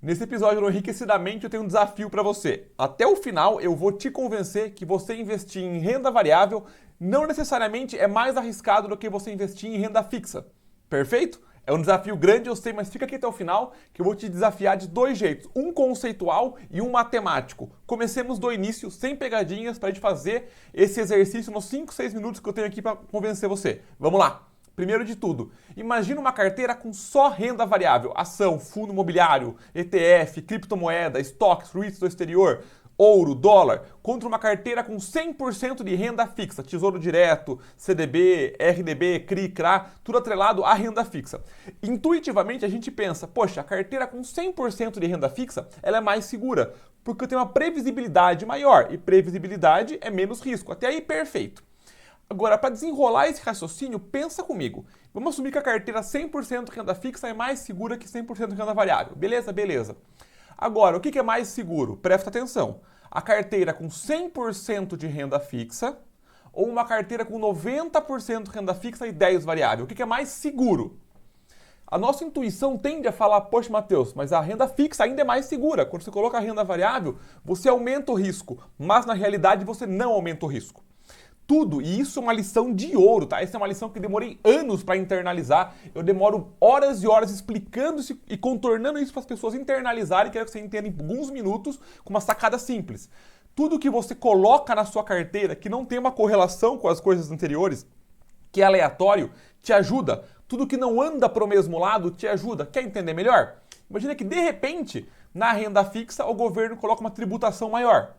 Nesse episódio do Enriquecidamente eu tenho um desafio para você. Até o final eu vou te convencer que você investir em renda variável não necessariamente é mais arriscado do que você investir em renda fixa. Perfeito? É um desafio grande, eu sei, mas fica aqui até o final que eu vou te desafiar de dois jeitos, um conceitual e um matemático. Comecemos do início, sem pegadinhas, para a gente fazer esse exercício nos 5, 6 minutos que eu tenho aqui para convencer você. Vamos lá! Primeiro de tudo, imagina uma carteira com só renda variável, ação, fundo imobiliário, ETF, criptomoeda, estoques, REITs do exterior, ouro, dólar, contra uma carteira com 100% de renda fixa, Tesouro Direto, CDB, RDB, CRI, CRA, tudo atrelado à renda fixa. Intuitivamente a gente pensa, poxa, a carteira com 100% de renda fixa, ela é mais segura, porque tem uma previsibilidade maior, e previsibilidade é menos risco. Até aí, perfeito. Agora, para desenrolar esse raciocínio, pensa comigo. Vamos assumir que a carteira 100% renda fixa é mais segura que 100% renda variável. Beleza? Beleza. Agora, o que é mais seguro? Presta atenção. A carteira com 100% de renda fixa ou uma carteira com 90% renda fixa e 10% variável? O que é mais seguro? A nossa intuição tende a falar, poxa, Matheus, mas a renda fixa ainda é mais segura. Quando você coloca a renda variável, você aumenta o risco, mas na realidade você não aumenta o risco. Tudo, e isso é uma lição de ouro, tá? Essa é uma lição que eu demorei anos para internalizar. Eu demoro horas e horas explicando isso e contornando isso para as pessoas internalizarem. Quero que você entenda em alguns minutos com uma sacada simples. Tudo que você coloca na sua carteira que não tem uma correlação com as coisas anteriores, que é aleatório, te ajuda. Tudo que não anda para o mesmo lado te ajuda. Quer entender melhor? Imagina que de repente, na renda fixa, o governo coloca uma tributação maior.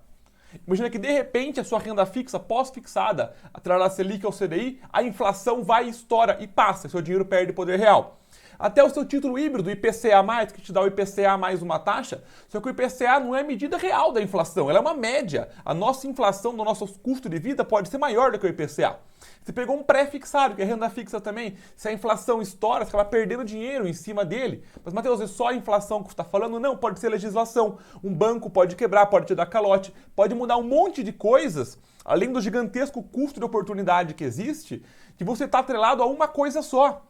Imagina que de repente a sua renda fixa pós-fixada, atrelada à Selic ou CDI, a inflação vai e estoura e passa, seu dinheiro perde poder real. Até o seu título híbrido, IPCA+, que te dá o IPCA mais uma taxa, só que o IPCA não é medida real da inflação, ela é uma média. A nossa inflação do nosso custo de vida pode ser maior do que o IPCA. Você pegou um pré-fixado, que é renda fixa também. Se a inflação estoura, você acaba perdendo dinheiro em cima dele. Mas, Matheus, é só a inflação que você está falando? Não, pode ser legislação. Um banco pode quebrar, pode te dar calote, pode mudar um monte de coisas, além do gigantesco custo de oportunidade que existe, que você está atrelado a uma coisa só.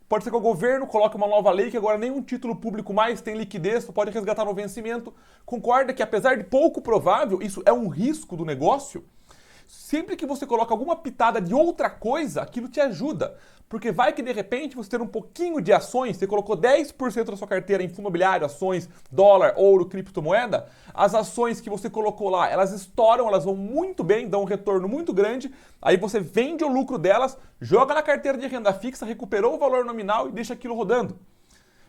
Pode ser que o governo coloque uma nova lei que agora nenhum título público mais tem liquidez, você pode resgatar no vencimento. Concorda que, apesar de pouco provável, isso é um risco do negócio? Sempre que você coloca alguma pitada de outra coisa, aquilo te ajuda. Porque vai que de repente você ter um pouquinho de ações, você colocou 10% da sua carteira em fundo imobiliário, ações, dólar, ouro, criptomoeda, as ações que você colocou lá, elas estouram, elas vão muito bem, dão um retorno muito grande, aí você vende o lucro delas, joga na carteira de renda fixa, recuperou o valor nominal e deixa aquilo rodando.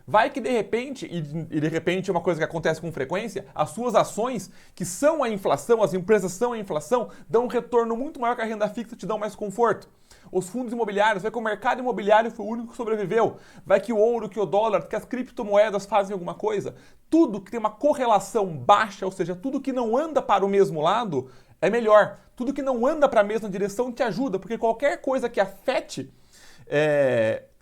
Vai que de repente, e de repente é uma coisa que acontece com frequência, as suas ações, que são a inflação, as empresas são a inflação, dão um retorno muito maior que a renda fixa, te dão mais conforto. Os fundos imobiliários, vai que o mercado imobiliário foi o único que sobreviveu. Vai que o ouro, que o dólar, que as criptomoedas fazem alguma coisa. Tudo que tem uma correlação baixa, ou seja, tudo que não anda para o mesmo lado, é melhor. Tudo que não anda para a mesma direção te ajuda, porque qualquer coisa que afete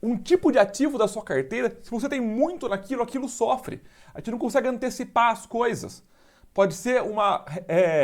um tipo de ativo da sua carteira, se você tem muito naquilo, aquilo sofre. A gente não consegue antecipar as coisas. Pode ser uma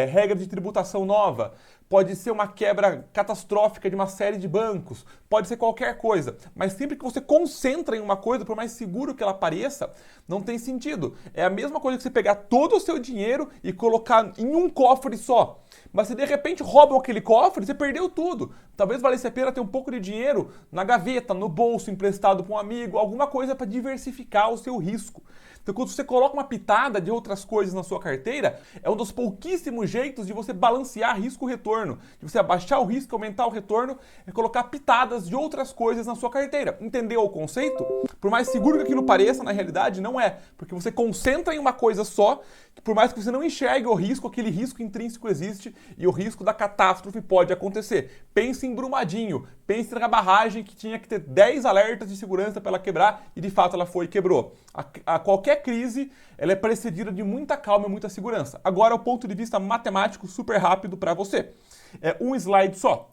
regra de tributação nova, pode ser uma quebra catastrófica de uma série de bancos, pode ser qualquer coisa. Mas sempre que você concentra em uma coisa, por mais seguro que ela pareça, não tem sentido. É a mesma coisa que você pegar todo o seu dinheiro e colocar em um cofre só. Mas se de repente roubam aquele cofre, você perdeu tudo. Talvez valesse a pena ter um pouco de dinheiro na gaveta, no bolso, emprestado para um amigo, alguma coisa para diversificar o seu risco. Então, quando você coloca uma pitada de outras coisas na sua carteira, é um dos pouquíssimos jeitos de você balancear risco-retorno. De você abaixar o risco, aumentar o retorno, é colocar pitadas de outras coisas na sua carteira. Entendeu o conceito? Por mais seguro que aquilo pareça, na realidade não é. Porque você concentra em uma coisa só, que por mais que você não enxergue o risco, aquele risco intrínseco existe e o risco da catástrofe pode acontecer. Pense em Brumadinho, pense na barragem que tinha que ter 10 alertas de segurança para ela quebrar e de fato ela foi e quebrou. A qualquer crise, ela é precedida de muita calma e muita segurança. Agora, o ponto de vista matemático super rápido para você. É um slide só.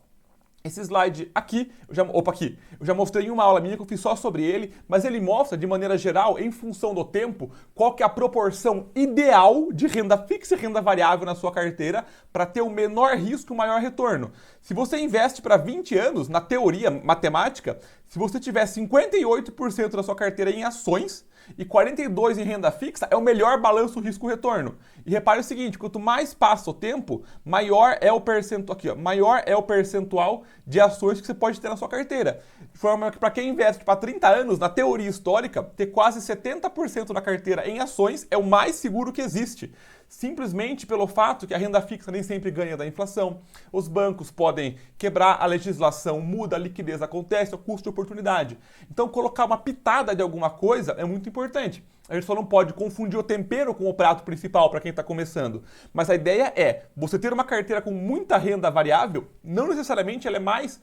Esse slide aqui, eu já mostrei em uma aula minha que eu fiz só sobre ele, mas ele mostra, de maneira geral, em função do tempo, qual que é a proporção ideal de renda fixa e renda variável na sua carteira para ter o menor risco e o maior retorno. Se você investe para 20 anos, na teoria matemática, Se você tiver 58% da sua carteira em ações e 42% em renda fixa, é o melhor balanço risco-retorno. E repare o seguinte, quanto mais passa o tempo, maior é o percentual, aqui, ó, maior é o percentual de ações que você pode ter na sua carteira. De forma que para quem investe para 30 anos, na teoria histórica, ter quase 70% da carteira em ações é o mais seguro que existe. Simplesmente pelo fato que a renda fixa nem sempre ganha da inflação, os bancos podem quebrar, a legislação muda, a liquidez acontece, o custo de oportunidade. Então colocar uma pitada de alguma coisa é muito importante. A gente só não pode confundir o tempero com o prato principal para quem está começando. Mas a ideia é, você ter uma carteira com muita renda variável, não necessariamente ela é mais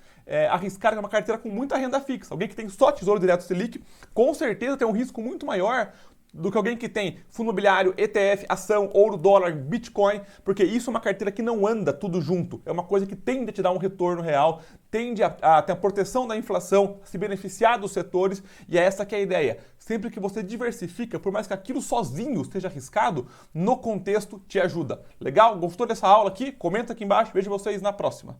arriscada que uma carteira com muita renda fixa. Alguém que tem só Tesouro Direto Selic, com certeza tem um risco muito maior do que alguém que tem fundo imobiliário, ETF, ação, ouro, dólar, Bitcoin, porque isso é uma carteira que não anda tudo junto. É uma coisa que tende a te dar um retorno real, tende a ter a proteção da inflação, se beneficiar dos setores, e é essa que é a ideia. Sempre que você diversifica, por mais que aquilo sozinho esteja arriscado, no contexto te ajuda. Legal? Gostou dessa aula aqui? Comenta aqui embaixo, vejo vocês na próxima.